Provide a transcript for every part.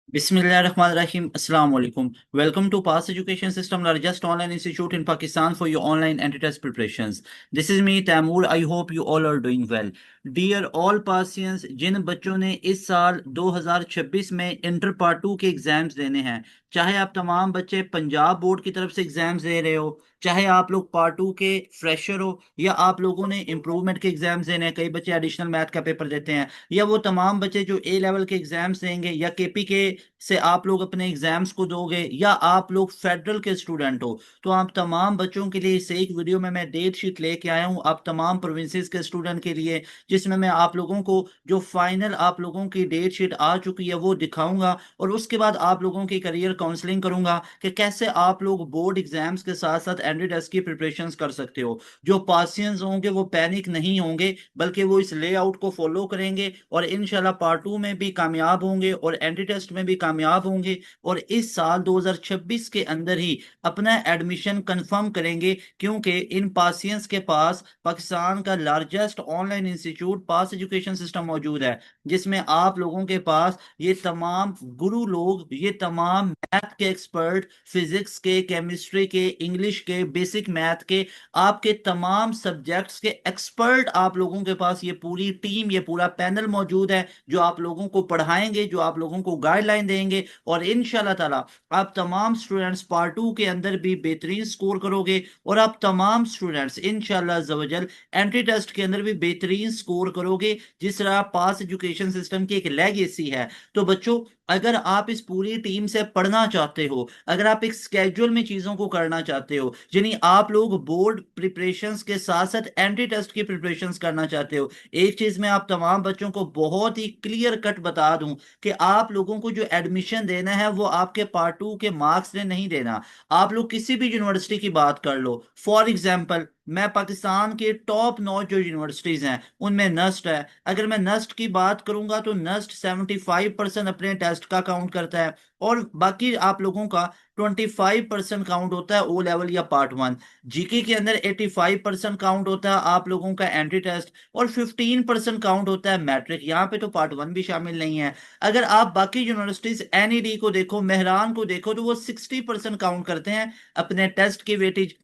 Bismillahirrahmanirrahim. Assalamu alaikum. Welcome to Pass Education System, largest online institute in Pakistan for your online anti-test preparations. This is me, Taimur. I hope you all are doing well. Dear all Pasians, जिन बच्चों ने इस साल 2026 में inter part 2 के exams देने हैं, चाहे आप तमाम बच्चे पंजाब बोर्ड की तरफ से एग्जाम्स दे रहे हो, चाहे आप लोग पार्ट 2 के फ्रेशर हो, या आप लोगों ने इम्प्रूवमेंट के एग्जाम्स देने हैं, कई बच्चे एडिशनल मैथ का पेपर देते हैं, या वो तमाम बच्चे जो ए लेवल के एग्जाम्स देंगे, या केपी के से आप लोग अपने एग्जाम्स को दोगे, या आप लोग फेडरल के स्टूडेंट हो, तो आप तमाम बच्चों के लिए इस एक वीडियो में मैं डेट शीट लेके आया हूं, आप तमाम प्रोविंसेस के स्टूडेंट के लिए, जिसमें मैं आप लोगों को जो फाइनल आप लोगों की डेट शीट आ चुकी है वो दिखाऊंगा, और उसके बाद आप लोगों की करियर काउंसलिंग करूंगा कि कैसे आप लोग बोर्ड एग्जाम्स के साथ साथ एंट्री की प्रिपरेशंस कर सकते हो। जो पासियंस होंगे वो पैनिक नहीं होंगे, बल्कि वो इस लेआउट को फॉलो करेंगे और इंशाल्लाह पार्ट 2 में भी कामयाब होंगे और एंट्री टेस्ट में भी कामयाब होंगे, और इस साल 2026 के अंदर ही अपना एडमिशन कंफर्म करेंगे, क्योंकि इन पासियंस के पास पाकिस्तान का लार्जेस्ट ऑनलाइन इंस्टीट्यूट पास एजुकेशन सिस्टम मौजूद है, जिसमें आप लोगों के पास ये तमाम गुरु लोग, ये तमाम मैथ के एक्सपर्ट, फिजिक्स के, केमिस्ट्री के, इंग्लिश के, बेसिक मैथ के, आपके तमाम सब्जेक्ट्स के एक्सपर्ट, आप लोगों के पास ये पूरी टीम, ये पूरा पैनल मौजूद है, जो आप लोगों को पढ़ाएंगे, जो आप लोगों को गाइडलाइन देंगे, और इंशाल्लाह ताला आप तमाम स्टूडेंट्स पार्ट 2 के अंदर भी बेहतरीन स्कोर करोगे, और आप तमाम स्टूडेंट्स इंशाल्लाह जवजल एंट्री टेस्ट के अंदर भी बेहतरीन स्कोर करोगे, जिस तरह पास एजुकेशन सिस्टम की एक लेगेसी है। तो बच्चों, अगर आप इस पूरी टीम से पढ़ना चाहते हो, अगर आप एक स्केड्यूल में चीजों को करना चाहते हो, यानी आप लोग बोर्ड प्रिपरेशंस के साथ साथ एंट्री टेस्ट की प्रिपरेशंस करना चाहते हो, एक चीज मैं आप तमाम बच्चों को बहुत ही क्लियर कट बता दूं कि आप लोगों को जो एडमिशन देना है वो आपके पार्ट 2 के मार्क्स ने नहीं देना। आप लोग किसी भी यूनिवर्सिटी की बात कर लो, फॉर एग्जाम्पल मैं पाकिस्तान के टॉप 9 जो यूनिवर्सिटीज हैं उनमें नस्ट है। अगर मैं नस्ट की बात करूंगा तो नस्ट 75% अपने टेस्ट का काउंट करता है, और बाकी आप लोगों का 25% काउंट होता है ओ लेवल या पार्ट 1। जीके के अंदर 85% काउंट होता है आप लोगों का एंट्री टेस्ट, और 15% काउंट होता है मैट्रिक। यहाँ पे तो पार्ट 1 भी शामिल नहीं है। अगर आप बाकी यूनिवर्सिटीज एनईडी को देखो, मेहरान को देखो, तो वो 60% काउंट करते हैं अपने टेस्ट की वेटेज,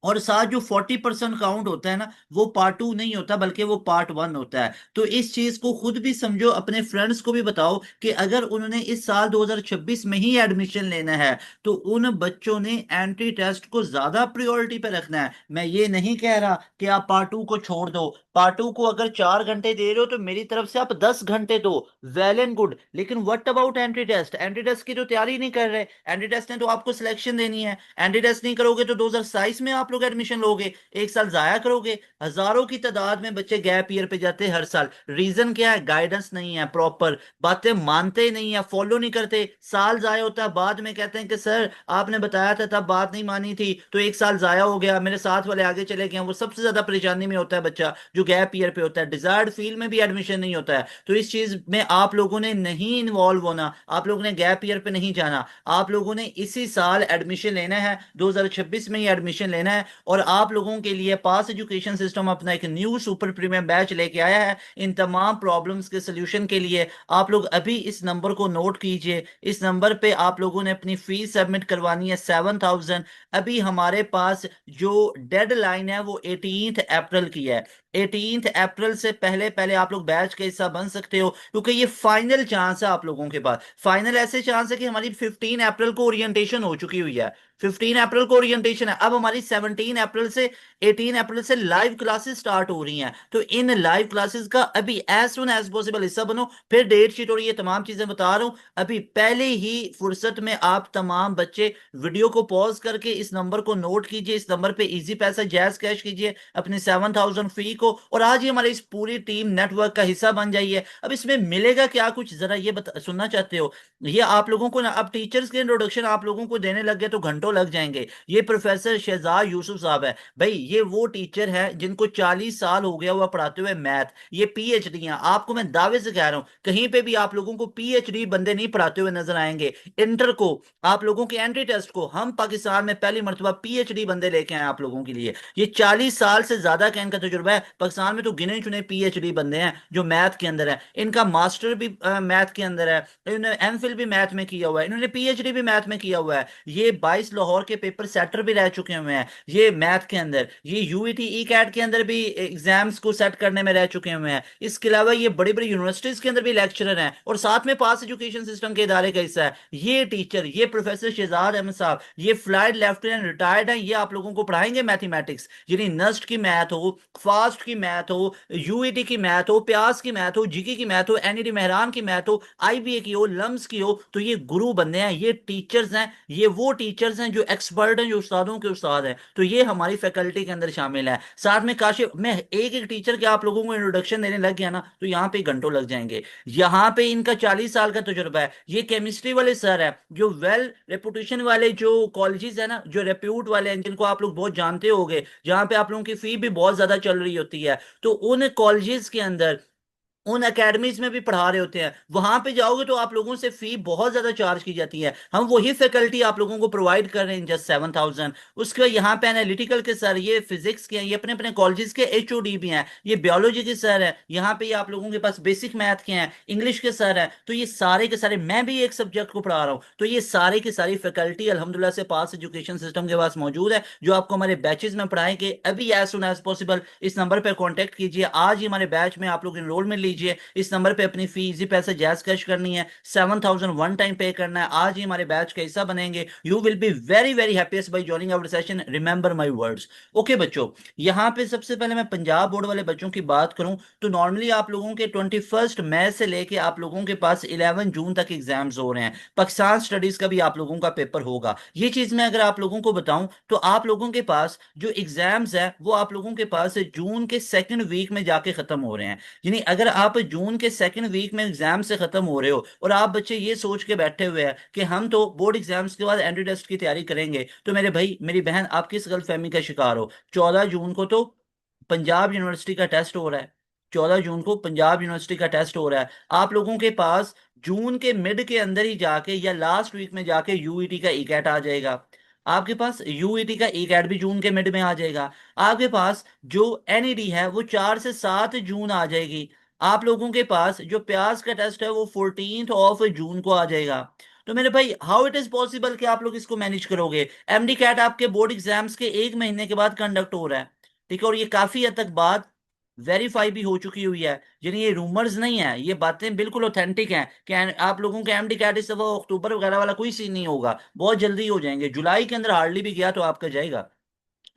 और साथ जो 40% काउंट होता है ना, वो पार्ट 2 नहीं होता बल्कि वो पार्ट 1 होता है। तो इस चीज को खुद भी समझो, अपने फ्रेंड्स को भी बताओ कि अगर उन्होंने इस साल 2026 में ही एडमिशन लेना है तो उन बच्चों ने एंट्री टेस्ट को ज्यादा प्रायोरिटी पे रखना है। मैं ये नहीं कह रहा कि आप पार्ट 2 को छोड़ दो, पार्ट 2 को अगर 4 घंटे दे रहे हो तो मेरी तरफ से आप 10 घंटे दो, वेल एंड गुड। लेकिन what about entry test? Entry test की तो तैयारी नहीं कर रहे, एंट्री टेस्ट ने तो आपको सिलेक्शन देनी है। एंट्री टेस्ट नहीं करोगे तो 2027 में आप लोग एडमिशन लोगे, एक साल जाया करोगे। हजारों की तादाद में बच्चे गैप ईयर पे जाते हैं हर साल। रीजन क्या है? गाइडेंस नहीं है प्रॉपर, बातें मानते नहीं है, फॉलो नहीं करते, साल जाया होता है, बाद में कहते हैं कि सर आपने बताया था तब बात नहीं मानी थी, तो एक साल जाया हो गया, मेरे साथ वाले आगे चले गए। वो सबसे ज्यादा परेशानी में होता है बच्चा जो गैप ईयर पे होता है, डिजायर्ड फील्ड में भी एडमिशन नहीं होता है। तो इस चीज में आप लोगों ने नहीं इन्वॉल्व होना, आप लोगों ने गैप ईयर पे नहीं जाना, आप लोगों ने इसी साल एडमिशन लेना है, 2026 में ही एडमिशन लेना है। और आप लोगों के लिए पास एजुकेशन सिस्टम अपना एक न्यू सुपर प्रीमियम बैच लेके आया है इन तमाम प्रॉब्लम्स के सोल्यूशन के लिए। आप लोग अभी इस नंबर को नोट कीजिए, इस नंबर पे आप लोगों ने अपनी फीस सबमिट करवानी है 7,000। अभी हमारे पास जो डेडलाइन है वो 18 अप्रैल की है। 18 अप्रैल से पहले पहले आप लोग बैच का हिस्सा बन सकते हो, क्योंकि ये फाइनल चांस है आप लोगों के पास। फाइनल ऐसे चांस है कि हमारी 15 अप्रैल को ओरिएंटेशन हो चुकी हुई है, 15 अप्रैल को ओरिएंटेशन है, अब हमारी 17 अप्रैल से 18 अप्रैल से लाइव क्लासेस स्टार्ट हो रही हैं। तो इन लाइव क्लासेस का अभी एज सुन एज पॉसिबल हिस्सा बनो। फिर डेट शीट और ये तमाम चीजें बता रहा हूं, अभी पहले ही फुर्सत में आप तमाम बच्चे वीडियो को पॉज करके इस नंबर को नोट कीजिए, इस नंबर पे इजी पैसा जैज कैश कीजिए अपनी 7,000 फी को, और आज ही हमारी इस पूरी टीम नेटवर्क का हिस्सा बन जाइए। अब इसमें मिलेगा क्या कुछ, जरा ये सुनना चाहते हो? ये आप लोगों को ना, अब टीचर्स के इंट्रोडक्शन आप लोगों को देने लग गए तो घंटों लग जाएंगे। ये प्रोफेसर शहजाद यूसुफ साहब है भाई, ये वो टीचर है जिनको 40 साल हो गया हुआ पढ़ाते हुए मैथ, ये पीएचडी हैं। आपको मैं दावे से कह रहा हूं कहीं पे भी आप लोगों को पीएचडी बंदे नहीं पढ़ाते हुए नजर आएंगे। इंटर को, आप लोगों के एंट्री टेस्ट को हम पाकिस्तान में पहली मर्तबा पीएचडी बंदे लेके आए आप लोगों के लिए। ये 40 साल से ज्यादा का इनका तजुर्बा है। पाकिस्तान में तो गिने चुने पीएचडी बंदे हैं जो मैथ के अंदर है, इनका मास्टर भी मैथ के अंदर है, इन्होंने एमफिल भी मैथ में किया हुआ है, इन्होंने पीएचडी भी मैथ में किया हुआ है, ये 22 लाहौर के पेपर सेटर भी रह चुके हुए हैं ये मैथ के अंदर, ये यूईटी ई कैट के अंदर भी एग्जाम्स को सेट करने में रह चुके हुए हैं, इसके अलावा ये बड़ी बड़ी यूनिवर्सिटीज के अंदर भी लेक्चरर हैं और साथ में पास एजुकेशन सिस्टम के इदारे का हिस्सा है। ये टीचर, ये प्रोफेसर शहजाद अहमद साहब, ये फ्लाइट लेफ्टिनेंट रिटायर्ड हैं, ये आप लोगों को पढ़ाएंगे मैथमेटिक्स, यानी नस्ट की मैथ हो, फास्ट की मैथ हो, यूईटी की मैथ हो, प्यास की मैथ हो, जीके की मैथ हो, एनईडी मेहरान की मैथ हो, आईबीए की हो, लम्स की हो, तो ये गुरु बंदे हैं, ये टीचर्स हैं, ये वो टीचर्स हैं जो एक्सपर्ट हैं, जो उस्तादों के उस्ताद हैं, तो ये हमारी फैकल्टी के अंदर शामिल है। साथ में काशिफ, मैं एक एक टीचर के आप लोगों को इंट्रोडक्शन देने लग गया ना तो यहाँ पे घंटों लग जाएंगे। यहाँ पे इनका 40 साल का तजुर्बा है। ये केमिस्ट्री वाले सर है जो वेल रेपुटेशन वाले जो कॉलेजेस है ना, जो रेप्यूट वाले हैं, जिनको आप लोग बहुत जानते होंगे, जहाँ पे आप लोगों की फी भी बहुत ज्यादा चल रही होती है, तो उन कॉलेजेस के अंदर, उन एकेडमीज में भी पढ़ा रहे होते हैं, वहां पे जाओगे तो आप लोगों से फी बहुत ज्यादा चार्ज की जाती है। हम वही फैकल्टी आप लोगों को प्रोवाइड कर रहे हैं जस्ट 7,000। उसके बाद यहाँ पे एनालिटिकल के सर, ये फिजिक्स के हैं, ये अपने अपने कॉलेजेस के एचओडी भी हैं, ये बायोलॉजी के सर हैं, यहाँ पे ये आप लोगों के पास बेसिक मैथ के हैं, इंग्लिश के सर हैं, तो ये सारे के सारे, मैं भी एक सब्जेक्ट को पढ़ा रहा हूँ, तो ये सारे की सारी फैकल्टी अल्हम्दुलिल्लाह से पास एजुकेशन सिस्टम के पास मौजूद है, जो आपको हमारे बैचेस में पढ़ाएंगे। अभी एज सुन एज पॉसिबल इस नंबर पर कॉन्टेक्ट कीजिए, आज ही हमारे बैच में आप लोग इनरोलमेंट लीजिए। इस नंबर पे अपनी फी इजी पैसे जैज कैश करनी है, 7,000 वन टाइम पे करना है, आज ही हमारे बैच का हिस्सा बनेंगे। You will be very very happiest by joining our session, remember my words. Okay बच्चों, यहाँ पे सबसे पहले मैं पंजाब बोर्ड वाले बच्चों की बात करूं तो नॉर्मली आप लोगों के 21 मई से लेके आप लोगों के पास 11 जून तक एग्जाम्स हो रहे हैं। पाकिस्तान स्टडीज का भी आप लोगों का पेपर होगा। ये चीज मैं अगर आप लोगों को बताऊं तो आप लोगों के पास जो एग्जाम्स है वो आप लोगों के पास जून के सेकंड वीक में जाके खत्म हो रहे हैं। यानी अगर आप जून के सेकंड वीक में एग्जाम से खत्म हो रहे हो और आप बच्चे ये सोच के बैठे हुए हैं कि हम तो बोर्ड एग्जाम्स के बाद एंट्री टेस्ट की तैयारी करेंगे, तो मेरे भाई मेरी बहन, आप किस गलतफहमी का शिकार हो। 14 जून को तो पंजाब यूनिवर्सिटी का टेस्ट हो रहा है, 14 जून को पंजाब यूनिवर्सिटी का टेस्ट हो रहा है। आप लोगों के पास जून के मिड के अंदर ही जाके या लास्ट वीक में जाके यूईटी का ई कैट आ जाएगा। आपके पास यूईटी का ई कैट भी जून के मिड में आ जाएगा। आपके पास जो एनईडी है वो 4 से 7 जून आ जाएगी। आप लोगों के पास जो प्याज का टेस्ट है वो 14 जून को आ जाएगा। तो मेरे भाई, हाउ इट इज पॉसिबल कि आप लोग इसको मैनेज करोगे। एमडी कैट आपके बोर्ड एग्जाम्स के 1 महीने के बाद कंडक्ट हो रहा है, ठीक है, और ये काफी हद तक बात वेरीफाई भी हो चुकी हुई है, यानी ये रूमर्स नहीं है, ये बातें बिल्कुल ऑथेंटिक हैं कि आप लोगों के एमडी कैट इस दफा अक्टूबर वगैरह वाला कोई सीन नहीं होगा, बहुत जल्दी हो जाएंगे। जुलाई के अंदर हार्डली भी गया तो आपका जाएगा,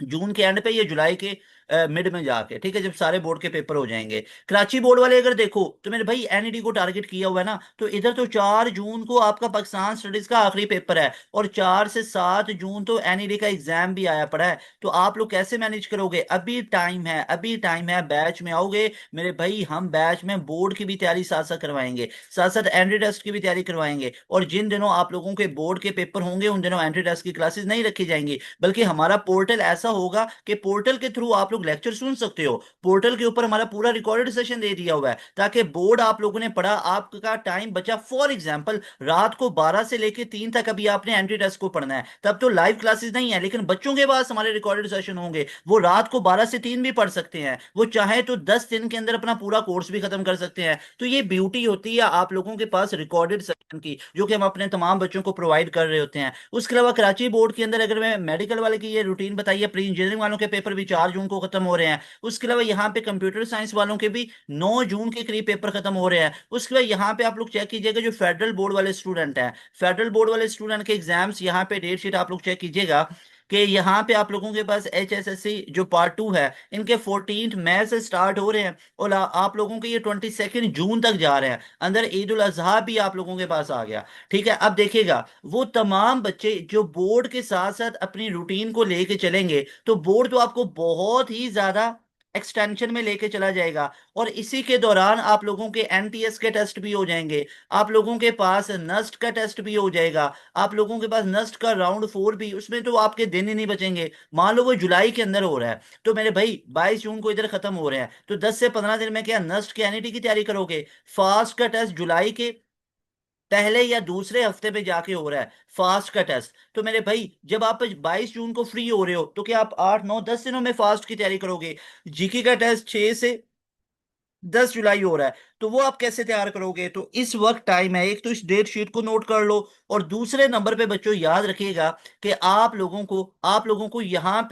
जून के एंड पे या जुलाई के मिड में जाके, ठीक है, जब सारे बोर्ड के पेपर हो जाएंगे। कराची बोर्ड वाले अगर देखो तो मेरे भाई एनईडी को टारगेट किया हुआ है ना, तो इधर तो 4 जून को आपका पाकिस्तान स्टडीज का आखिरी पेपर है और 4 से 7 जून तो एनईडी का एग्जाम भी आया पड़ा है। तो आप लोग कैसे मैनेज करोगे। अभी टाइम है, अभी टाइम है, बैच में आओगे मेरे भाई, हम बैच में बोर्ड की भी तैयारी साथ साथ करवाएंगे, साथ साथ एंट्री टेस्ट की भी तैयारी करवाएंगे, और जिन दिनों आप लोगों के बोर्ड के पेपर होंगे उन दिनों एंट्री टेस्ट की क्लासेस नहीं रखी जाएंगी, बल्कि हमारा पोर्टल ऐसा होगा कि पोर्टल के थ्रू आप लोग लेक्चर सुन सकते हो। पोर्टल के ऊपर हमारा पूरा रिकॉर्डेड सेशन दे दिया हुआ है, ताकि बोर्ड आप लोगों ने पढ़ा, आपका टाइम बचा। फॉर एग्जांपल रात को 12 से लेके 3 तक अभी आपने एंट्री टेस्ट को पढ़ना है, तब तो लाइव क्लासेस नहीं है, लेकिन बच्चों के पास हमारे रिकॉर्डेड सेशन होंगे, वो रात को 12 से 3 भी पढ़ सकते हैं, वो चाहे तो 10 दिन के अंदर अपना पूरा कोर्स भी खत्म कर सकते हैं। तो ये ब्यूटी होती है आप लोगों के पास रिकॉर्डेड सेशन की, जो कि हम अपने तमाम बच्चों को प्रोवाइड कर रहे होते हैं। उसके अलावा कराची बोर्ड के अंदर अगर मैं मेडिकल वाले की ये रूटीन बताइए, प्री इंजीनियरिंग वालों के पेपर भी 4 जून को खत्म हो रहे हैं। उसके अलावा यहाँ पे कंप्यूटर साइंस वालों के भी 9 जून के करीब पेपर खत्म हो रहे हैं। उसके बाद यहाँ पे आप लोग चेक कीजिएगा जो फेडरल बोर्ड वाले स्टूडेंट हैं, फेडरल बोर्ड वाले स्टूडेंट के एग्जाम्स, यहाँ पे डेट शीट आप लोग चेक कीजिएगा कि यहाँ पे आप लोगों के पास एचएसएससी जो पार्ट 2 है, इनके 14 मई से स्टार्ट हो रहे हैं और आप लोगों के ये 22 जून तक जा रहे हैं। अंदर ईद उल अजहा भी आप लोगों के पास आ गया। ठीक है, अब देखिएगा वो तमाम बच्चे जो बोर्ड के साथ साथ अपनी रूटीन को लेके चलेंगे, तो बोर्ड तो आपको बहुत ही ज्यादा एक्सटेंशन में लेके चला जाएगा, और इसी के दौरान आप लोगों के एनटीएस के टेस्ट भी हो जाएंगे, आप लोगों के पास नस्ट का टेस्ट भी हो जाएगा, आप लोगों के पास नस्ट का राउंड 4 भी, उसमें तो आपके दिन ही नहीं बचेंगे। मान लो वो जुलाई के अंदर हो रहा है, तो मेरे भाई 22 जून को इधर खत्म हो रहे हैं, तो 10 से 15 दिन में क्या नस्ट के एनईटी की तैयारी करोगे। फास्ट का टेस्ट जुलाई के पहले या दूसरे हफ्ते में जाके हो रहा है फास्ट का टेस्ट। तो मेरे भाई जब आप 22 जून को फ्री हो रहे हो तो क्या आप 8 9 10 दिनों में फास्ट की तैयारी करोगे? जीके का टेस्ट 6 से 10 जुलाई हो रहा है, तो वो आप कैसे तैयार करोगे? तो इस वक्त टाइम है, एक तो इस डेट शीट को नोट कर लो, और दूसरे नंबर पे बच्चों याद रखिएगा कि आप लोगों को यहाँ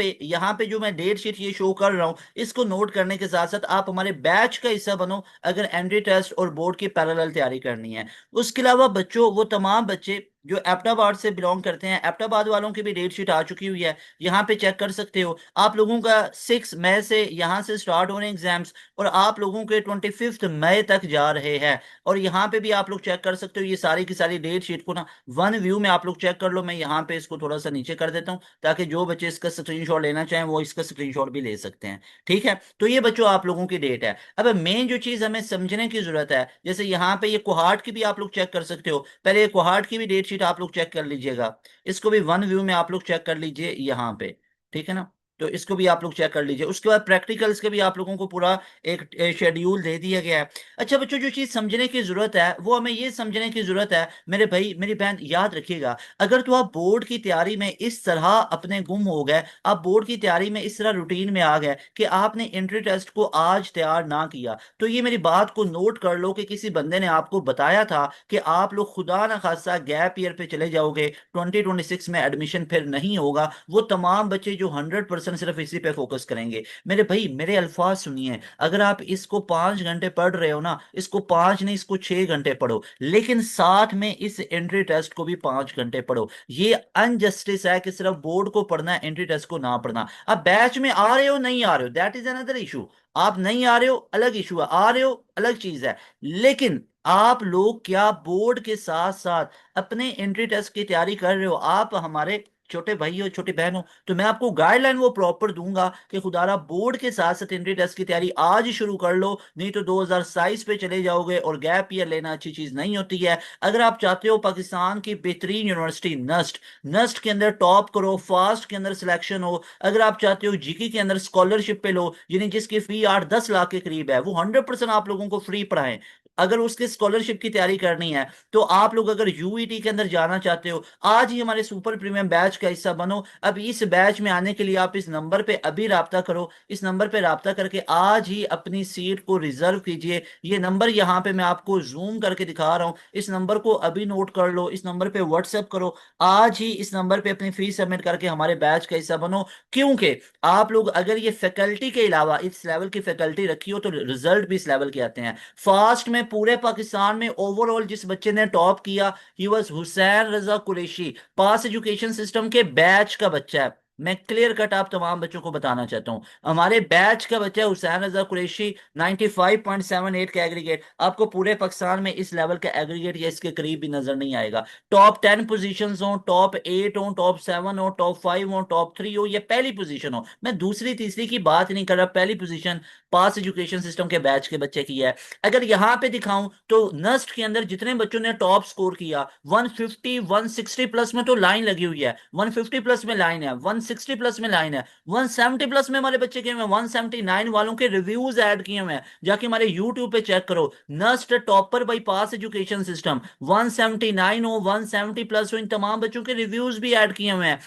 पे जो मैं डेट शीट ये शो कर रहा हूँ, इसको नोट करने के साथ साथ आप हमारे बैच का हिस्सा बनो अगर एंट्री टेस्ट और बोर्ड की पैरेलल तैयारी करनी है। उसके अलावा बच्चों, वो तमाम बच्चे जो एबटाबाद से बिलोंग करते हैं, एबटाबाद वालों की भी डेट शीट आ चुकी हुई है, यहाँ पे चेक कर सकते हो। आप लोगों का 6 मई से यहाँ से स्टार्ट हो रहे हैं एग्जाम्स, और आप लोगों के 25 मई तक जा रहे हैं। और यहाँ पे भी आप लोग चेक कर सकते हो, ये सारी की सारी डेट शीट को ना वन व्यू में आप लोग चेक कर लो। मैं यहाँ पे इसको थोड़ा सा नीचे कर देता हूँ ताकि जो बच्चे इसका स्क्रीनशॉट लेना चाहें वो इसका स्क्रीनशॉट भी ले सकते हैं। ठीक है, तो ये बच्चों आप लोगों की डेट है। अब मेन जो चीज हमें समझने की जरूरत है, जैसे यहाँ पे ये कोहार्ट की भी आप लोग चेक कर सकते हो, पहले ये कोहार्ट की भी डेट शीट आप लोग चेक कर लीजिएगा। इसको भी वन व्यू में आप लोग चेक कर लीजिए यहाँ पे। ठीक है ना, तो इसको भी आप लोग चेक कर लीजिए। उसके बाद प्रैक्टिकल्स के भी आप लोगों को पूरा एक शेड्यूल दे दिया गया है। अच्छा बच्चों, जो चीज समझने की जरूरत है वो हमें ये समझने की जरूरत है, मेरे भाई मेरी बहन याद रखिएगा, अगर तो आप बोर्ड की तैयारी में इस तरह अपने गुम हो गए, आप बोर्ड की तैयारी में इस तरह रूटीन में आ गए कि आपने एंट्री टेस्ट को आज तैयार ना किया, तो ये मेरी बात को नोट कर लो कि किसी बंदे ने आपको बताया था कि आप लोग खुदा ना खासा गैप ईयर पे चले जाओगे, 2026 में एडमिशन फिर नहीं होगा। वो तमाम बच्चे जो 100% सिर्फ इसी पे फोकस करेंगे, मेरे भाई मेरे अल्फाज सुनिए, अगर आप इसको 5 घंटे पढ़ रहे हो ना, इसको पांच नहीं इसको 6 घंटे पढ़ो, लेकिन साथ में इस एंट्री टेस्ट को भी 5 घंटे पढ़ो। ये अनजस्टिस है कि सिर्फ बोर्ड को पढ़ना है, एंट्री टेस्ट को ना पढ़ना। अब बैच में आ रहे हो नहीं आ रहे हो, दैट इज अनदर इशू। आप नहीं आ रहे हो अलग इशू है, आ रहे हो अलग चीज है। लेकिन आप लोग क्या बोर्ड के साथ साथ अपने एंट्री टेस्ट की तैयारी कर रहे हो? आप हमारे छोटे भाई हो, छोटी बहन हो, तो मैं आपको गाइडलाइन वो प्रॉपर दूंगा कि खुदारा बोर्ड के साथ साथ एंट्री टेस्ट की तैयारी आज शुरू कर लो, नहीं तो 2027 पे चले जाओगे, और गैप ईयर लेना अच्छी चीज नहीं होती है। अगर आप चाहते हो पाकिस्तान की बेहतरीन यूनिवर्सिटी नस्ट, नस्ट के अंदर टॉप करो, फास्ट के अंदर सिलेक्शन हो, अगर आप चाहते हो जीके के अंदर स्कॉलरशिप पे लो, यानी जिसकी फी 8 10 लाख के करीब है, वो 100% आप लोगों को फ्री पढ़ाएं, अगर उसके स्कॉलरशिप की तैयारी करनी है, तो आप लोग अगर यूईटी के अंदर जाना चाहते हो, आज ही हमारे सुपर प्रीमियम बैच का हिस्सा बनो। अब इस बैच में आने के लिए आप इस नंबर पे अभी राब्ता करो, इस नंबर पे राब्ता करके आज ही अपनी सीट को रिजर्व कीजिए। ये नंबर यहाँ पे मैं आपको जूम करके दिखा रहा हूँ, इस नंबर को अभी नोट कर लो, इस नंबर पे व्हाट्सएप करो, आज ही इस नंबर पे अपनी फीस सबमिट करके हमारे बैच का हिस्सा बनो। क्योंकि आप लोग अगर ये फैकल्टी के अलावा इस लेवल की फैकल्टी रखी हो, तो रिजल्ट भी इस लेवल के आते हैं। फास्ट में पूरे पाकिस्तान में ओवरऑल जिस बच्चे ने टॉप किया, he was Hussain Raza Qureshi, pass education system के बैच का बच्चा है। मैं क्लियर कट आप तमाम बच्चों को बताना चाहता हूं, हमारे बैच का बच्चा है हुसैन रजा कुरैशी, 95.78 का एग्रीगेट। आपको पूरे पाकिस्तान में इस लेवल का एग्रीगेट या इसके करीब भी नजर नहीं आएगा। टॉप 10 पोजीशंस हो, टॉप 8 हो, टॉप 7 हो, टॉप 5 हो, टॉप 3 हो, ये पहली पोजीशन हो, मैं दूसरी तीसरी की बात नहीं कर रहा, पहली पोजीशन पास एजुकेशन सिस्टम के बैच के बच्चे की है। अगर यहां पे दिखाऊं तो नस्ट के अंदर जितने बच्चों ने टॉप स्कोर किया, 150 160 प्लस में तो लाइन लगी हुई है, 150 प्लस में लाइन है, 160 प्लस में लाइन है, 170 प्लस में हमारे बच्चे के हुए, 179 वालों के रिव्यूज ऐड किए हुए हैं, जाके हमारे यूट्यूब पे चेक करो, NUST topper by pass education system, 179 हो 170 प्लस हो, इन तमाम बच्चों के रिव्यूज भी ऐड किए हुए हैं।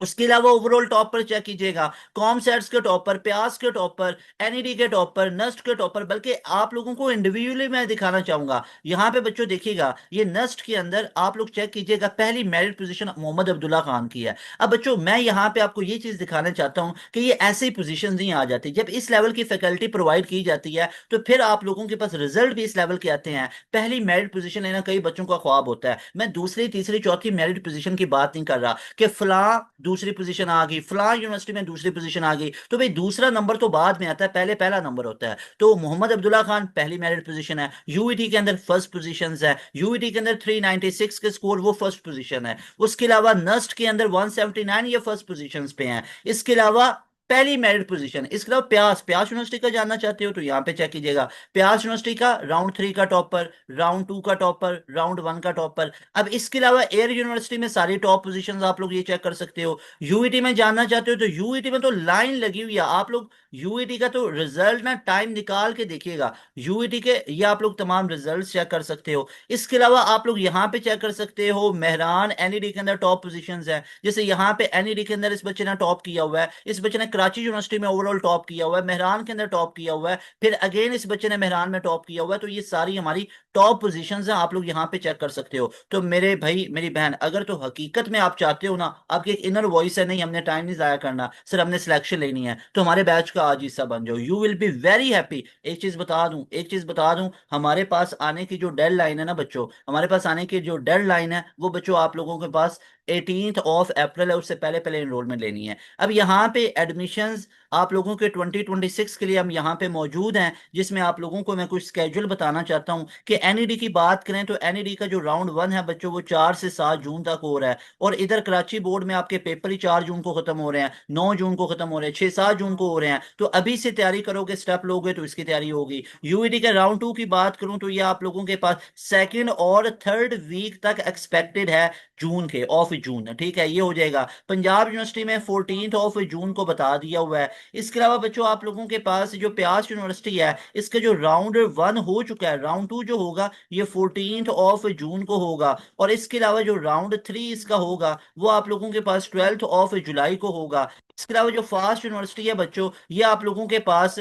उसके अलावा ओवरऑल टॉप पर चेक कीजिएगा, कॉम सेट्स के टॉप पर, प्यास के टॉप पर, एनईडी के टॉप पर, नस्ट के टॉप पर, बल्कि आप लोगों को इंडिविजुअली मैं दिखाना चाहूंगा। यहाँ पे बच्चों देखिएगा, ये नस्ट के अंदर आप लोग चेक कीजिएगा, पहली मेरिट पोजीशन मोहम्मद अब्दुल्ला खान की है। अब बच्चों मैं यहाँ पे आपको ये चीज दिखाना चाहता हूँ कि ये ऐसे ही पोजीशन नहीं आ जाती, जब इस लेवल की फैकल्टी प्रोवाइड की जाती है तो फिर आप लोगों के पास रिजल्ट भी इस लेवल के आते हैं। पहली मेरिट पोजीशन लेना कई बच्चों का ख्वाब होता है, मैं दूसरी तीसरी चौथी मेरिट पोजीशन की बात नहीं कर रहा कि फला दूसरी पोजीशन आ गई, फला यूनिवर्सिटी में दूसरी पोजीशन आ गई, तो भाई दूसरा नंबर तो बाद में आता है, पहले पहला नंबर होता है। तो मोहम्मद अब्दुल्ला खान पहली मेरिट पोजीशन है, यूईटी के अंदर फर्स्ट पोजीशन है, यूईटी के अंदर 396 के स्कोर, वो फर्स्ट पोजीशन है। उसके अलावा नस्ट के अंदर 179 ये फर्स्ट पोजीशन पे हैं। इसके अलावा पहली मेरिट पोजीशन। इसके अलावा प्यास, प्यास यूनिवर्सिटी का जानना चाहते हो तो यहाँ पे चेक कीजिएगा, प्यास यूनिवर्सिटी का राउंड 3 का टॉपर, राउंड 2 का टॉपर, राउंड 1 का टॉपर। अब इसके अलावा एयर यूनिवर्सिटी में सारी टॉप पोजीशंस आप लोग ये चेक कर सकते हो। यूईटी में जानना चाहते हो तो यूईटी में तो लाइन लगी हुई है, आप लोग यूईटी का तो रिजल्ट ना टाइम निकाल के देखिएगा, यूईटी के ये आप लोग तमाम रिजल्ट चेक कर सकते हो। इसके अलावा आप लोग यहाँ पे चेक कर सकते हो मेहरान एनईडी के अंदर टॉप पोजीशंस है, जैसे यहाँ पे एनईडी के अंदर इस बच्चे ने टॉप किया हुआ है, इस बच्चे ने कराची यूनिवर्सिटी में ओवरऑल टॉप किया हुआ है, मेहरान के अंदर टॉप किया हुआ है, फिर अगेन इस बच्चे ने मेहरान में टॉप किया हुआ है। तो ये सारी हमारी टॉप पोजीशंस हैं, आप लोग यहाँ पे चेक कर सकते हो। तो मेरे भाई मेरी बहन, अगर तो हकीकत में आप चाहते हो ना, आपकी एक इनर वॉइस है नहीं हमने टाइम नहीं जाया करना, सर हमने सिलेक्शन लेनी है, तो हमारे बैच का आज हिस्सा बन जाओ, you will be very happy. एक चीज बता दूं, एक चीज बता दूं, हमारे पास आने की जो डेडलाइन है ना बच्चों, हमारे पास आने की जो डेडलाइन है वो बच्चों आप लोगों के पास 18 अप्रैल है, उससे पहले पहले एनरोलमेंट लेनी है। अब यहाँ पे एडमिशंस आप लोगों के 2026 के लिए हम यहाँ पे मौजूद हैं, जिसमें आप लोगों को मैं कुछ स्केड्यूल बताना चाहता हूँ कि एनईडी की बात करें तो एनईडी का जो राउंड 1 है बच्चों वो 4 से 7 जून तक हो रहा है, और इधर कराची बोर्ड में आपके पेपर ही 4 जून को खत्म हो रहे हैं, 9 जून को खत्म हो रहे हैं, 6 7 जून को हो रहे हैं। तो अभी से तैयारी करोगे, स्टेप लोगे तो इसकी तैयारी होगी। यूईडी के राउंड 2 की बात करूं तो ये आप लोगों के पास सेकेंड और थर्ड वीक तक एक्सपेक्टेड है, जून के ऑफ जून, ठीक है, ये हो जाएगा। पंजाब यूनिवर्सिटी में 14 ऑफ जून को बता दिया हुआ है। इसके अलावा बच्चों आप लोगों के पास जो प्यास यूनिवर्सिटी है, इसका जो राउंड 1 हो चुका है, राउंड 2 जो होगा ये 14 ऑफ जून को होगा, और इसके अलावा जो राउंड 3 इसका होगा वो आप लोगों के पास 12 जुलाई को होगा। इसके अलावा जो फास्ट यूनिवर्सिटी है बच्चों, ये आप लोगों के पास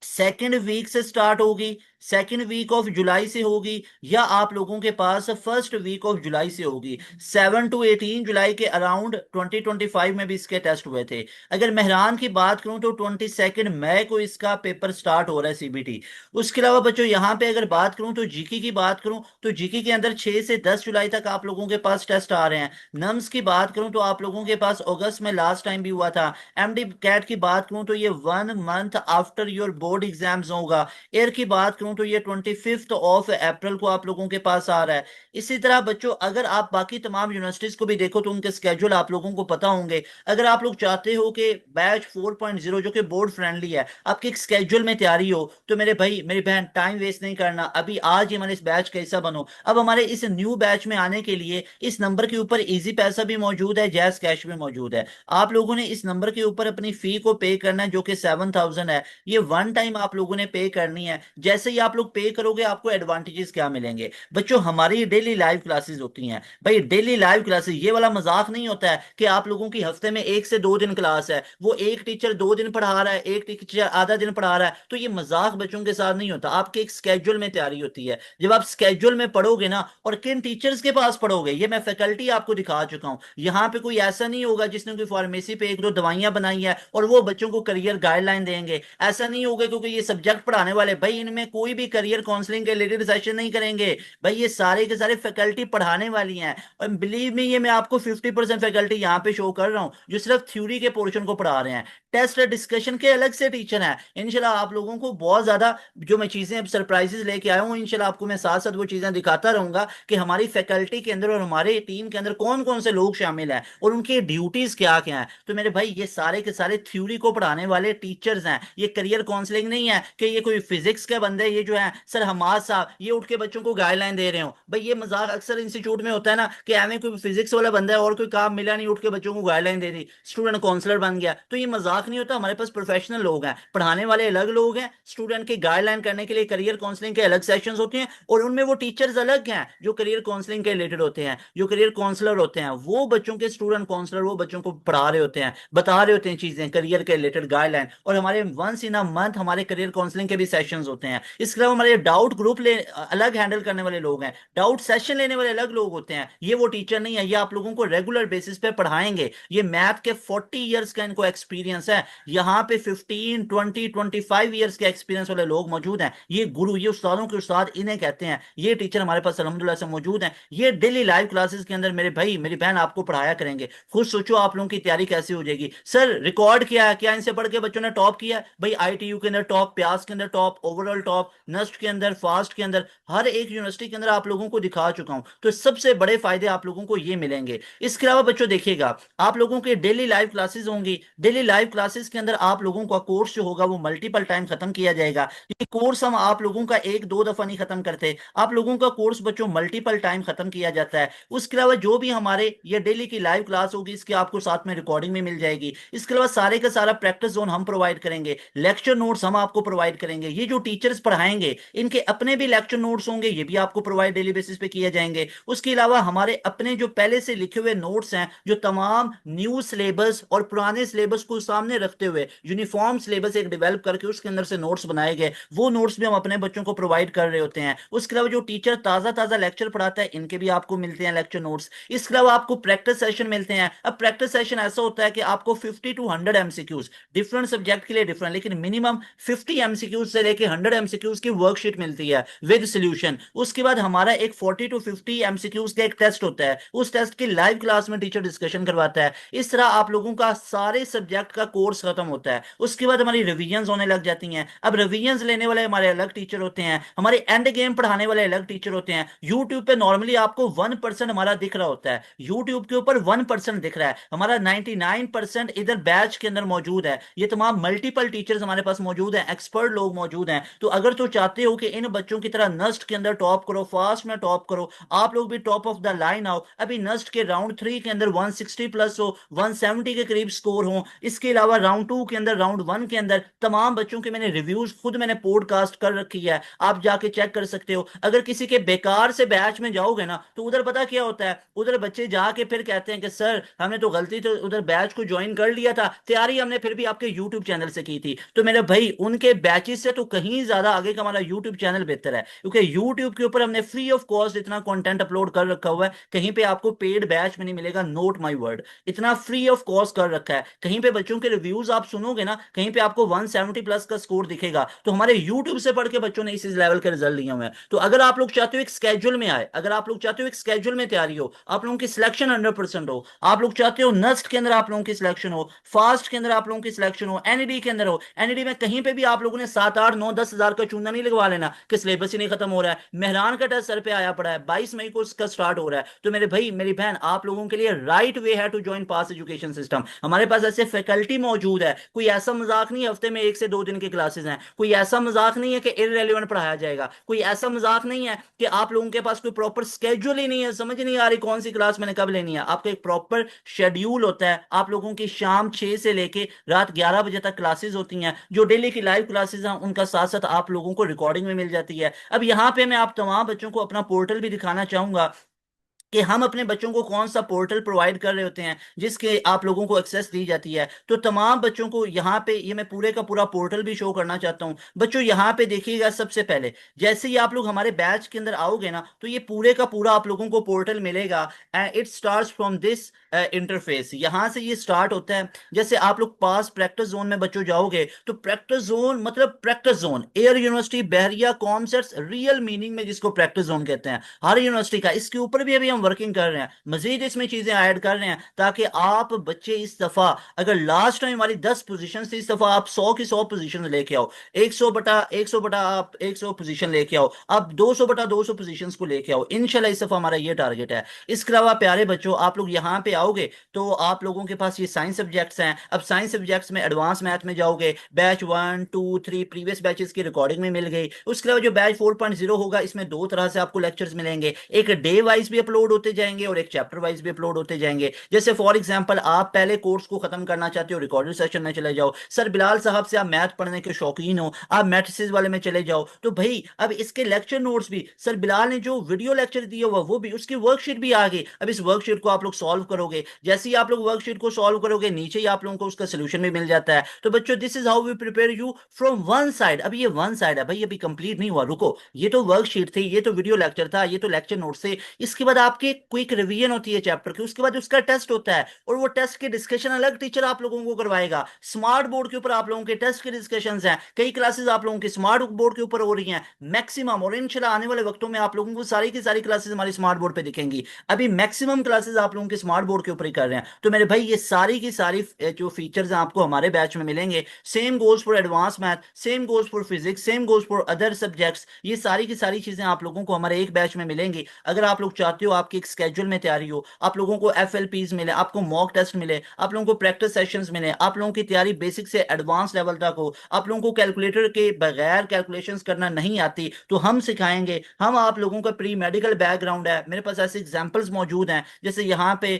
सेकेंड वीक से स्टार्ट होगी, सेकेंड वीक ऑफ जुलाई से होगी, या आप लोगों के पास फर्स्ट वीक ऑफ जुलाई से होगी। 7 to 18 जुलाई के अराउंड 2025 में भी इसके टेस्ट हुए थे। अगर मेहरान की बात करूं तो 22 मई को इसका पेपर स्टार्ट हो रहा है, सीबीटी। उसके अलावा बच्चों यहाँ पे अगर बात करूं तो जीके की बात करूं तो जीके के अंदर 6 से 10 जुलाई तक आप लोगों के पास टेस्ट आ रहे हैं। नम्स की बात करूं तो आप लोगों के पास अगस्त में लास्ट टाइम भी हुआ था। एमडी कैट की बात करूं तो ये 1 month after your board exams होगा। एयर की बात करूं तो ये 25 अप्रैल को आप लोगों के पास आ रहा है। इसी तरह बच्चों अगर आप बाकी तमाम यूनिवर्सिटीज को भी देखो तो उनके स्केड्यूल आप लोगों को पता होंगे। अगर आप लोग चाहते हो कि बैच 4.0 जो कि बोर्ड फ्रेंडली है आपके एक स्केड्यूल में तैयारी हो, तो मेरे भाई मेरी बहन टाइम वेस्ट नहीं करना, अभी आज ही हमारे इस बैच का हिस्सा बनो। अब हमारे इस न्यू बैच में आने के लिए इस नंबर के ऊपर इजी पैसा भी मौजूद है, जैस कैश भी मौजूद है। आप लोगों ने इस नंबर के ऊपर अपनी फी को पे करना है जो कि 7,000 है। ये वन टाइम आप लोगों ने पे करनी है। जैसे ही आप लोग पे करोगे आपको एडवांटेजेस क्या मिलेंगे बच्चों, हमारी डेली लाइव क्लासेस होती हैं भाई, डेली लाइव क्लासेस, ये वाला मजाक नहीं होता है कि आप लोगों की हफ्ते में 1 से 2 दिन क्लास है, वो एक टीचर 2 दिन पढ़ा रहा है, एक टीचर आधा दिन पढ़ा रहा है, तो ये मजाक बच्चों के साथ नहीं होता। आपके एक स्केड्यूल में तैयारी होती है। जब आप स्केड्यूल में पढ़ोगे ना, और किन टीचर्स के पास पढ़ोगे ये मैं फैकल्टी आपको दिखा चुका हूं। यहाँ पे कोई ऐसा नहीं होगा जिसने कोई फार्मेसी पे 1 2 दवाइयां बनाई है और वो बच्चों को करियर गाइडलाइन देंगे, ऐसा नहीं होगा, क्योंकि ये सब्जेक्ट पढ़ाने वाले भाई इनमें कोई भी करियर काउंसलिंग के रिलेटेड सेशन नहीं करेंगे भाई, ये सारे के सारे फैकल्टी पढ़ाने वाली हैं। और बिलीव मी, ये मैं आपको 50% फैकल्टी यहाँ पे शो कर रहा हूँ जो सिर्फ थ्योरी के पोर्शन को पढ़ा रहे हैं। टेस्ट डिस्कशन के अलग से टीचर हैं। इंशाल्लाह आप लोगों को बहुत ज्यादा जो मैं चीजें अब सरप्राइजेस लेके आया हूँ, इंशाल्लाह आपको मैं साथ साथ वो चीजें दिखाता रहूंगा कि हमारी फैकल्टी के अंदर और हमारे टीम के अंदर कौन कौन से लोग शामिल हैं और उनकी ड्यूटीज क्या क्या हैं। तो मेरे भाई ये सारे के सारे थ्योरी को पढ़ाने वाले टीचर्स हैं, ये करियर काउंसलिंग नहीं है कि ये कोई फिजिक्स के बंदे ये जो है सर हमाद साहब ये उठ के बच्चों को गाइडलाइन दे रहे हो। भाई ये मजाक अक्सर इंस्टीट्यूट में होता है ना कि एवं कोई फिजिक्स वाला बंदा है और कोई काम मिला नहीं, उठ के बच्चों को गाइडलाइन दे दी, स्टूडेंट काउंसलर बन गया। तो ये मजाक नहीं होता, हमारे पास प्रोफेशनल लोग हैं, पढ़ाने वाले अलग लोग हैं, स्टूडेंट की गाइडलाइन करने के लिए करियर काउंसलिंग के अलग सेशंस होते हैं, और उनमें वो टीचर्स अलग हैं जो करियर काउंसलिंग के रिलेटेड होते हैं। जो करियर काउंसलर होते हैं वो बच्चों के स्टूडेंट काउंसलर वो बच्चों को पढ़ा रहे होते हैं, बता रहे होते हैं चीजें करियर के रिलेटेड गाइडलाइन। और हमारे वंस इन अ मंथ हमारे करियर काउंसलिंग के भी सेशंस होते हैं। इसके अलावा हमारे डाउट ग्रुप ले अलग हैंडल करने वाले लोग हैं, डाउट सेशन लेने वाले अलग लोग होते हैं। ये वो टीचर नहीं है, ये आप लोगों को रेगुलर बेसिस पे पढ़ाएंगे। ये मैथ के 40 इयर्स का इनको एक्सपीरियंस है। यहाँ पे 15 20 25 इयर्स के एक्सपीरियंस वाले लोग मौजूद हैं। ये गुरु, ये उस्तादों के उस्ताद इन्हें कहते हैं। ये टीचर हमारे पास अल्हम्दुलिल्लाह से मौजूद हैं। ये डेली लाइव क्लासेस के अंदर मेरे भाई मेरी बहन आपको पढ़ाया करेंगे। खुद सोचो आप लोगों की तैयारी कैसी हो जाएगी। सर रिकॉर्ड किया है क्या, इनसे पढ़ के बच्चों ने टॉप किया है? भाई आईटीयू के अंदर टॉप, प्यास के अंदर टॉप, ओवरऑल टॉप, नस्ट के अंदर, फास्ट के अंदर, हर एक यूनिवर्सिटी के अंदर आप लोगों को दिखा चुका हूं। तो सबसे बड़े फायदे आप लोगों को ये मिलेंगे। इसके अलावा बच्चों देखिएगा, आप लोगों के डेली लाइव क्लासेस होंगी। डेली लाइव क्लासेस के अंदर आप लोगों का कोर्स जो होगा वो मल्टीपल टाइम खत्म किया जाएगा। ये कोर्स हम आप लोगों का एक दो दफा नहीं खत्म करते, आप लोगों का कोर्स बच्चों मल्टीपल टाइम खत्म किया जाता है। उसके अलावा जो भी हमारे ये डेली की लाइव क्लास होगी, इसके आपको साथ में रिकॉर्डिंग में मिल जाएगी। इसके अलावा सारे का सारा प्रैक्टिस जोन हम प्रोवाइड करेंगे, लेक्चर नोट्स हम आपको प्रोवाइड करेंगे। ये जो टीचर्स पढ़ाएंगे इनके अपने भी लेक्चर नोट्स होंगे, ये भी आपको प्रोवाइड डेली बेसिस पे किए जाएंगे। उसके अलावा हमारे अपने जो पहले से लिखे हुए नोट्स हैं, जो तमाम न्यू सिलेबस और पुराने सिलेबस को सामने रखते हुए यूनिफॉर्म सिलेबस एक डेवलप करके उसके अंदर से नोट्स बनाए गए, वो नोट्स भी हम अपने बच्चों को प्रोवाइड कर रहे होते हैं। उसके अलावा जो टीचर ताजा ताजा लेक्चर पढ़ाता है, इनके भी आपको मिलते हैं लेक्चर नोट्स। इसके अलावा आपको प्रैक्टिस सेशन मिलते हैं। अब प्रैक्टिस सेशन ऐसा होता है कि आपको 50 टू 100 एमसीक्यूज, डिफरेंट सब्जेक्ट के लिए डिफरेंट, लेकिन मिनिमम 50 एमसीक्यूज से लेके 100 एमसीक्यूज की वर्कशीट मिलती है विद सोल्यूशन। उसके बाद हमारा एक 40 टू 50 एमसीक्यूज का एक टेस्ट होता है, उस टेस्ट की लाइव क्लास में टीचर डिस्कशन करवाता है। इस तरह आप लोगों का सारे सब्जेक्ट का कोर्स खत्म होता है। उसके बाद हमारी रिवीजन होने लग जाती हैं। अब रिवीजन लेने वाले हमारे अलग टीचर होते हैं, हमारे एंड गेम पढ़ाने वाले अलग टीचर होते हैं। यूट्यूब पे नॉर्मली आपको 1% हमारा दिख रहा होता है, यूट्यूब के ऊपर 1% दिख रहा है, हमारा 99% इधर बैच के अंदर मौजूद है। ये तमाम मल्टीपल टीचर्स हमारे पास मौजूद हैं, एक्सपर्ट लोग मौजूद हैं। तो अगर तो चाहते हो कि इन बच्चों की तरह नस्ट के अंदर टॉप करो, फास्ट में टॉप करो, आप लोग भी टॉप ऑफ द लाइन आओ। अभी नस्ट के राउंड 3 के अंदर 160 प्लस हो, 170 के करीब स्कोर हो। इसके अलावा राउंड 2 के अंदर, राउंड 1 के अंदर तमाम बच्चों के मैंने रिव्यूज खुद मैंने पॉडकास्ट कर रखी है, आप जाके चेक कर सकते हो। अगर किसी के बेकार से बैच में जाओगे ना, तो उधर पता क्या होता है, उधर बच्चे जाके फिर कहते हैं कि सर हमने तो गलती तो उधर बैच को ज्वाइन कर लिया था, तैयारी हमने फिर भी आपके यूट्यूब चैनल से की थी। तो मेरे भाई उनके बैचेस से तो कहीं ज्यादा आगे का हमारा यूट्यूब चैनल बेहतर है, क्योंकि यूट्यूब के ऊपर हमने फ्री ऑफ कॉस्ट इतना कंटेंट अपलोड कर रखा हुआ है, कहीं पे आपको पेड बैच में नहीं मिलेगा, नोट माय वर्ड, इतना फ्री ऑफ कॉस्ट कर रखा है। कहीं पे बच्चों के रिव्यूज आप सुनोगे ना, कहीं पे आपको 170 प्लस का स्कोर दिखेगा, तो हमारे यूट्यूब से पढ़ के बच्चों ने इस लेवल के रिजल्ट लिए हुए हैं। तो अगर आप लोग चाहते हो एक स्केड्यूल में आए, अगर आप लोग चाहते हो एक स्केड्यूल में तैयारी हो, आप लोगों की सिलेक्शन 100% हो, आप लोग चाहते हो नस्ट के अंदर आप लोगों की सिलेक्शन हो, फास्ट के अंदर आप लोगों की सिलेक्शन हो, एनईडी के अंदर हो, एनईडी में कहीं पे भी आप लोगों ने 7 8 9 10 हजार का चूना नहीं लगवा लेना कि सिलेबस ही नहीं खत्म हो रहा है। मेहरान का टेस्ट सर पे आया पड़ा है, 22 मई को उसका स्टार्ट हो रहा है। तो मेरे भाई मेरी बहन, आप लोगों के लिए राइट वे है to join pass education system. हमारे पास ऐसे फैकल्टी मौजूद है, कोई ऐसा मजाक नहीं है हफ्ते में 1 से 2 दिन की क्लासेस हैं, कोई ऐसा मजाक नहीं है कि इररेलेवेंट पढ़ाया जाएगा, कोई ऐसा मजाक नहीं है कि आप लोगों के पास कोई प्रॉपर स्केड्यूल ही नहीं है, समझ नहीं आ रही कौन सी क्लास मैंने कब लेनी है। आपका एक प्रॉपर शेड्यूल होता है, आप लोगों की शाम 6 से लेके रात 11 बजे तक क्लासेस होती हैं, जो डेली की लाइव क्लासेस हैं उनका साथ साथ आप लोगों को रिकॉर्डिंग में मिल जाती है। अब यहाँ पे मैं आप तमाम बच्चों को अपना पोर्टल भी दिखाना चाहूंगा कि हम अपने बच्चों को कौन सा पोर्टल प्रोवाइड कर रहे होते हैं जिसके आप लोगों को एक्सेस दी जाती है। तो तमाम बच्चों को यहाँ पे ये मैं पूरे का पूरा पोर्टल भी शो करना चाहता हूँ। बच्चों यहाँ पे देखिएगा, सबसे पहले जैसे ही आप लोग हमारे बैच के अंदर आओगे ना, तो ये पूरे का पूरा आप लोगों को पोर्टल मिलेगा। And it starts from this interface, यहाँ से ये स्टार्ट होता है। जैसे आप लोग पास प्रैक्टिस जोन में बच्चों जाओगे, तो प्रैक्टिस जोन मतलब प्रैक्टिस जोन एयर यूनिवर्सिटी बहरिया कॉमसेट्स रियल मीनिंग में जिसको प्रैक्टिस जोन कहते हैं, हर यूनिवर्सिटी का। इसके ऊपर भी अभी हम वर्किंग कर रहे हैं, मजीद इसमें चीजें ऐड कर रहे हैं, ताकि आप बच्चे इस दफा, अगर लास्ट टाइम हमारी 10 पोजीशन थी, इस दफा आप 100 की 100 पोजीशन लेके आओ, 100 बटा आप 100 पोजीशन लेके आओ, आप 200 बटा 200 पोजीशन को लेके आओ इंशाल्लाह। इस दफा हमारा ये टारगेट है। इसके अलावा प्यारे बच्चों, आप लोग यहाँ पे आओगे तो आप लोगों के पास ये साइंस सब्जेक्ट्स हैं। अब साइंस सब्जेक्ट्स में एडवांस मैथ में जाओगे, बैच 1 2 3 प्रीवियस बैचेस की रिकॉर्डिंग में मिल गई। उसके अलावा जो बैच 4.0 होगा, इसमें दो तरह से आपको लेक्चर्स मिलेंगे, एक डे वाइज भी अपलोड होते जाएंगे और एक चैप्टर वाइज भी अपलोड होते जाएंगे। जैसे फॉर एग्जांपल, आप पहले कोर्स को खत्म करना चाहते हो, रिकॉर्डेड सेशन में चले जाओ। सर बिलाल साहब से आप मैथ पढ़ने के शौकीन हो, आप मैथ्सिस वाले में चले जाओ, तो भाई अब इसके लेक्चर नोट्स भी सर बिलाल ने जो वीडियो लेक्चर दिया हुआ वो भी, उसकी वर्कशीट भी आ गई। अब इस वर्कशीट को आप लोग सॉल्व करोगे, जैसे ही आप लोग वर्कशीट को सॉल्व करोगे, नीचे ही आप लोगों को उसका सोल्यूशन भी मिल जाता है। तो बच्चों, this is how we prepare you from one side. अब ये वन साइड है भाई, अभी कंप्लीट नहीं हुआ, रुको। ये तो वर्कशीट थी, ये तो वीडियो लेक्चर था, ये तो लेक्चर नोट्स थे। इसके बाद आप आपकी क्विक रिवीजन होती है चैप्टर की, उसके बाद उसका टेस्ट होता है और वो टेस्ट की डिस्कशन अलग टीचर आप लोगों को करवाएगा। स्मार्ट बोर्ड के ऊपर आप लोगों के टेस्ट के डिस्कशन हैं, कई क्लासेस आप लोगों की स्मार्ट बोर्ड के ऊपर हो रही हैं मैक्सिमम, और इंशाल्लाह आने वाले वक्तों में आप लोगों को सारी की सारी क्लासेस हमारी स्मार्ट बोर्ड पे दिखेंगी। अभी मैक्सिमम क्लासेस आप लोगों के स्मार्ट बोर्ड के ऊपर ही कर रहे हैं। तो मेरे भाई ये सारी की सारी जो फीचर्स हैं आपको हमारे बैच में मिलेंगे। Same goes for advance math, same goes for physics, same goes for other subjects. ये सारी की सारी चीजें आप लोगों को हमारे एक बैच में मिलेंगी। अगर आप लोग चाहते हो आपकी एक स्केड्यूल में तैयारी हो, आप लोगों को FLPs मिले, आपको मॉक टेस्ट मिले, आप लोगों को प्रैक्टिस सेशंस मिले, आप लोगों की तैयारी बेसिक से एडवांस लेवल तक हो, आप लोगों को कैलकुलेटर के बगैर कैलकुलेशंस करना नहीं आती तो हम सिखाएंगे। हम आप लोगों का प्री मेडिकल बैकग्राउंड है, मेरे पास ऐसे एग्जांपल्स मौजूद हैं। जैसे यहाँ पे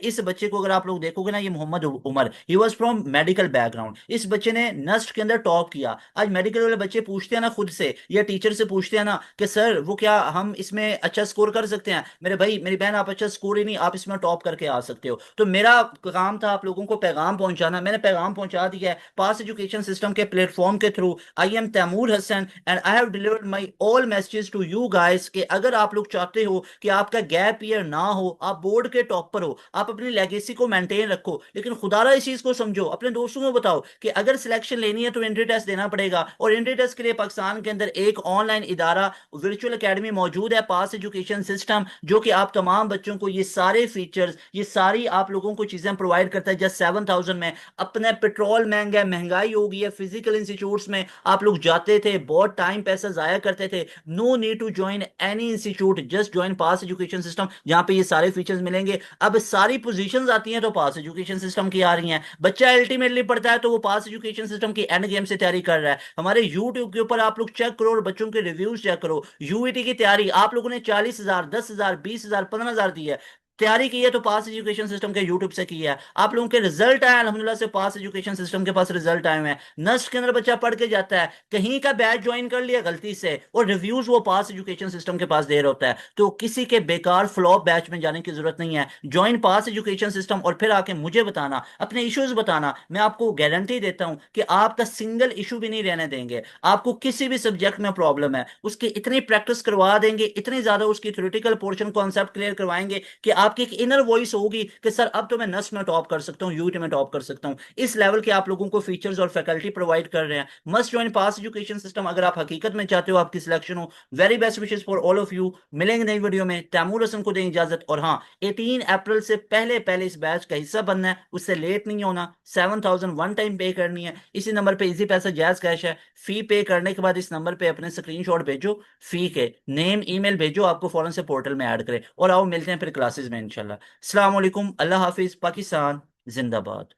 इस बच्चे को अगर आप लोग देखोगे ना, ये Mohammad Umar, he was from medical background. इस बच्चे ने नस्ट के अंदर टॉप किया। आज मेडिकल वाले बच्चे पूछते हैं ना खुद से या टीचर से पूछते हैं ना कि सर वो क्या हम इसमें अच्छा स्कोर कर सकते हैं, मेरे भाई मेरी बहन आप अच्छा स्कोर ही नहीं, आप इसमें टॉप करके आ सकते हो। तो मेरा काम था आप लोगों को पैगाम पहुंचाना, मैंने पैगाम पहुंचा दिया है पास एजुकेशन सिस्टम के प्लेटफॉर्म के through. I am Taimur Hassan and I have delivered my all messages to you guys कि अगर आप लोग चाहते हो कि आपका गैप ईयर ना हो, आप बोर्ड के टॉपर हो, आप अपनी लेगेसी को मेंटेन रखो, लेकिन खुदारा इस चीज को समझो, अपने दोस्तों को बताओ कि अगर सिलेक्शन लेनी है तो एंट्री टेस्ट देना पड़ेगा। और एंट्री टेस्ट के लिए पाकिस्तान के अंदर एक ऑनलाइन इदारा वर्चुअल एकेडमी मौजूद है, पास एजुकेशन सिस्टम, जो कि आप तमाम बच्चों को ये सारे फीचर्स, ये सारी आप लोगों को चीजें प्रोवाइड करता है जस्ट 7,000 में। अपने पेट्रोल महंगा है, महंगाई हो गई है, फिजिकल इंस्टीट्यूट्स में आप लोग जाते थे, बहुत टाइम पैसा जाया करते थे। No need to join any institute, just join pass education system, जहां पे ये सारे फीचर्स मिलेंगे। अब सारी पोजीशंस आती हैं तो पास एजुकेशन सिस्टम की आ रही हैं। बच्चा अल्टीमेटली पढ़ता है तो वो पास एजुकेशन सिस्टम की एंड गेम से तैयारी कर रहा है। हमारे यूट्यूब के ऊपर आप लोग चेक करो और बच्चों के रिव्यूज चेक करो। यूईटी की तैयारी आप लोगों ने 40,000, 10,000, 20,000, 15,000 दी है, तैयारी की है तो पास एजुकेशन सिस्टम के यूट्यूब से की है। आप लोगों के रिजल्ट आए अल्हम्दुलिल्लाह से, पास एजुकेशन सिस्टम के पास रिजल्ट आए हुए हैं। नस्ट के अंदर बच्चा पढ़ के जाता है, कहीं का बैच ज्वाइन कर लिया गलती से और रिव्यूज वो पास एजुकेशन सिस्टम के पास दे रहा होता है। तो किसी के बेकार फ्लॉप बैच में जाने की जरूरत नहीं है। ज्वाइन पास एजुकेशन सिस्टम और फिर आके मुझे बताना, अपने इश्यूज बताना। मैं आपको गारंटी देता हूं कि आपका सिंगल इशू भी नहीं रहने देंगे। आपको किसी भी सब्जेक्ट में प्रॉब्लम है उसकी इतनी प्रैक्टिस करवा देंगे, इतनी ज्यादा उसकी थ्योरेटिकल पोर्शन कॉन्सेप्ट क्लियर करवाएंगे कि आपकी एक इनर वॉइस होगी कि सर अब तो मैं नस्ट में टॉप कर सकता हूँ, यूटी में टॉप कर सकता हूँ। इस लेवल के आप लोगों को फीचर्स और फैकल्टी प्रोवाइड कर रहे हैं। Must join pass education system अगर आप हकीकत में चाहते हो आपकी सिलेक्शन हो। Very best wishes for all of you. मिलेंगे नई वीडियो में। तैमूर हसन को दें इजाजत। और हाँ, 18 अप्रैल से पहले पहले इस बैच का हिस्सा बनना है, उससे लेट नहीं होना। 7,000 वन टाइम पे करनी है। इसी नंबर पे इजी पैसा जायज कैश है। फी पे करने के बाद इस नंबर पे अपने स्क्रीनशॉट भेजो, फी के नेम ईमेल भेजो, आपको फौरन से पोर्टल में ऐड करें। और आओ मिलते हैं फिर क्लासेस में इंशाल्लाह। अस्सलाम वालेकुम, अल्लाह हाफिज, पाकिस्तान जिंदाबाद।